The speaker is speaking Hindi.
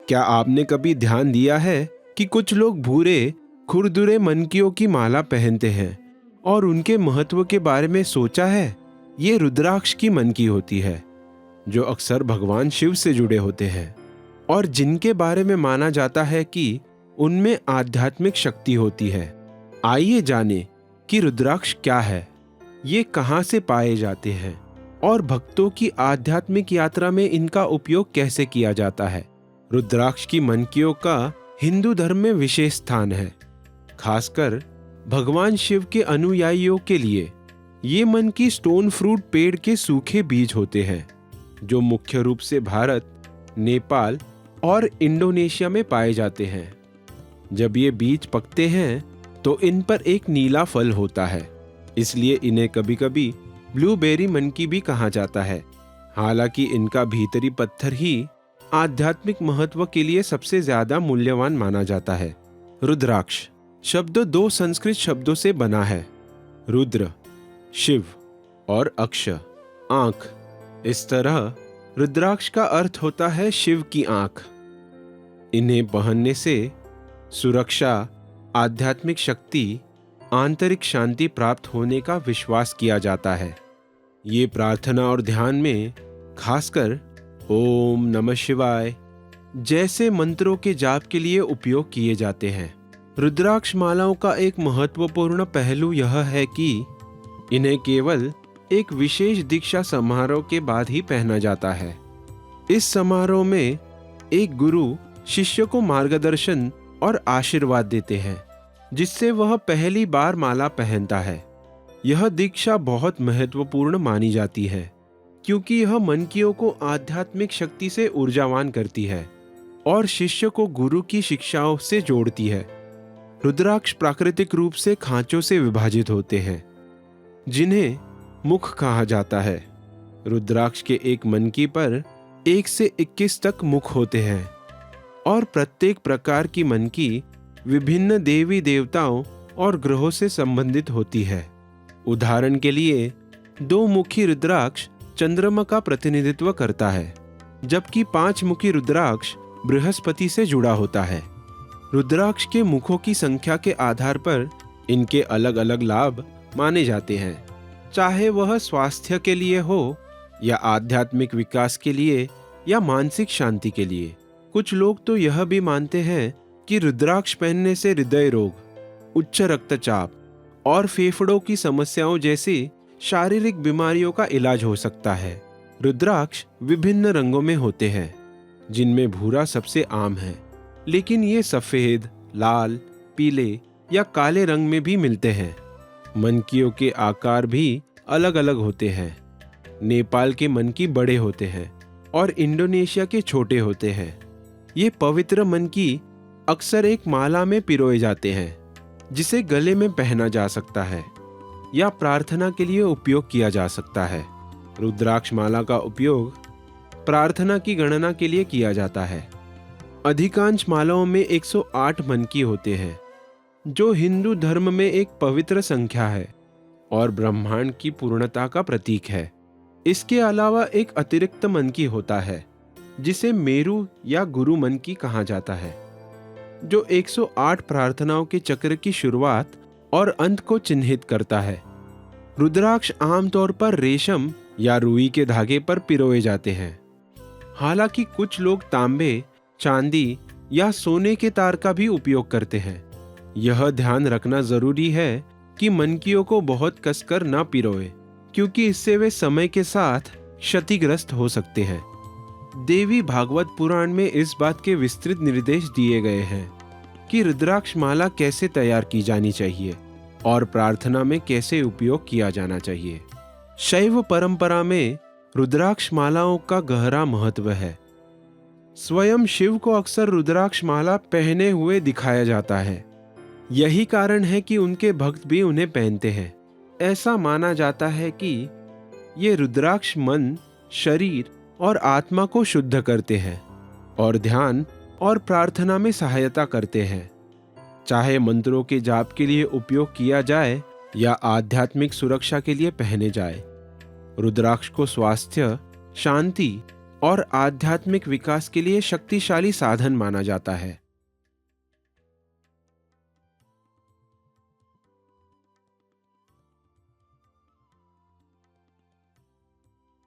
क्या आपने कभी ध्यान दिया है कि कुछ लोग भूरे खुरदुरे मनकियों की माला पहनते हैं और उनके महत्व के बारे में सोचा है? ये रुद्राक्ष की मनकी होती है जो अक्सर भगवान शिव से जुड़े होते हैं और जिनके बारे में माना जाता है कि उनमें आध्यात्मिक शक्ति होती है। आइए जानें कि रुद्राक्ष क्या है, ये कहाँ से पाए जाते हैं और भक्तों की आध्यात्मिक यात्रा में इनका उपयोग कैसे किया जाता है। रुद्राक्ष की मनकियों का हिंदू धर्म में विशेष स्थान है। खासकर भगवान शिव के अनुयायियों के लिए ये मनकी स्टोन फ्रूट पेड़ के सूखे बीज होते हैं जो मुख्य रूप से भारत, नेपाल और इंडोनेशिया में पाए जाते हैं। जब ये बीज पकते हैं तो इन पर एक नीला फल होता है, इसलिए इन्हें कभी कभी ब्लूबेरी मनकी भी कहा जाता है। हालांकि इनका भीतरी पत्थर ही आध्यात्मिक महत्व के लिए सबसे ज्यादा मूल्यवान माना जाता है। रुद्राक्ष शब्द दो संस्कृत शब्दों से बना है, रुद्र शिव और अक्ष आंख। इस तरह रुद्राक्ष का अर्थ होता है शिव की आंख। इन्हें पहनने से सुरक्षा, आध्यात्मिक शक्ति, आंतरिक शांति प्राप्त होने का विश्वास किया जाता है। ये प्रार्थना और ध्यान में खासकर ओम नमः शिवाय जैसे मंत्रों के जाप के लिए उपयोग किए जाते हैं। रुद्राक्ष मालाओं का एक महत्वपूर्ण पहलू यह है कि इन्हें केवल एक विशेष दीक्षा समारोह के बाद ही पहना जाता है। इस समारोह में एक गुरु शिष्य को मार्गदर्शन और आशीर्वाद देते हैं, जिससे वह पहली बार माला पहनता है। यह दीक्षा बहुत महत्वपूर्ण मानी जाती है क्योंकि यह मनकियों को आध्यात्मिक शक्ति से ऊर्जावान करती है और शिष्य को गुरु की शिक्षाओं से जोड़ती है। रुद्राक्ष प्राकृतिक रूप से खांचों से विभाजित होते हैं जिन्हें मुख कहा जाता है। रुद्राक्ष के एक मनकी पर 1 से 21 तक मुख होते हैं और प्रत्येक प्रकार की मनकी विभिन्न देवी देवताओं और ग्रहों से संबंधित होती है। उदाहरण के लिए 2 मुखी रुद्राक्ष चंद्रमा का प्रतिनिधित्व करता है, जबकि 5 मुखी रुद्राक्ष बृहस्पति से जुड़ा होता है। रुद्राक्ष के मुखों की संख्या के आधार पर इनके अलग अलग लाभ माने जाते हैं, चाहे वह स्वास्थ्य के लिए हो या आध्यात्मिक विकास के लिए या मानसिक शांति के लिए। कुछ लोग तो यह भी मानते हैं कि रुद्राक्ष पहनने से हृदय रोग, उच्च रक्तचाप और फेफड़ों की समस्याओं जैसी शारीरिक बीमारियों का इलाज हो सकता है। रुद्राक्ष विभिन्न रंगों में होते हैं, जिनमें भूरा सबसे आम है, लेकिन ये सफेद, लाल, पीले या काले रंग में भी मिलते हैं। मनकियों के आकार भी अलग अलग होते हैं। नेपाल के मनकी बड़े होते हैं और इंडोनेशिया के छोटे होते हैं। ये पवित्र मनकी अक्सर एक माला में पिरोए जाते हैं, जिसे गले में पहना जा सकता है या प्रार्थना के लिए उपयोग किया जा सकता है। रुद्राक्ष माला का उपयोग प्रार्थना की गणना के लिए किया जाता है। अधिकांश मालाओं में 108 मनकी होते हैं, जो हिंदू धर्म में एक पवित्र संख्या है और ब्रह्मांड की पूर्णता का प्रतीक है। इसके अलावा एक अतिरिक्त मनकी होता है, जिसे मेरु या गुरु मनकी कहा जाता है, जो 108 प्रार्थनाओं के चक्र की शुरुआत और अंत को चिन्हित करता है। रुद्राक्ष आमतौर पर रेशम या रुई के धागे पर पिरोए जाते हैं। हालांकि कुछ लोग तांबे, चांदी या सोने के तार का भी उपयोग करते हैं। यह ध्यान रखना जरूरी है कि मनकियों को बहुत कसकर न पिरोए, क्योंकि इससे वे समय के साथ क्षतिग्रस्त हो सकते हैं। देवी भागवत पुराण में इस बात के विस्तृत निर्देश दिए गए हैं कि रुद्राक्ष माला कैसे तैयार की जानी चाहिए और प्रार्थना में कैसे उपयोग किया जाना चाहिए। शैव परंपरा में रुद्राक्ष मालाओं का गहरा महत्व है। स्वयं शिव को अक्सर रुद्राक्ष माला पहने हुए दिखाया जाता है। यही कारण है कि उनके भक्त भी उन्हें पहनते हैं। ऐसा माना जाता है कि ये रुद्राक्ष मन, शरीर और आत्मा को शुद्ध करते हैं और ध्यान और प्रार्थना में सहायता करते हैं। चाहे मंत्रों के जाप के लिए उपयोग किया जाए या आध्यात्मिक सुरक्षा के लिए पहने जाए, रुद्राक्ष को स्वास्थ्य, शांति और आध्यात्मिक विकास के लिए शक्तिशाली साधन माना जाता है।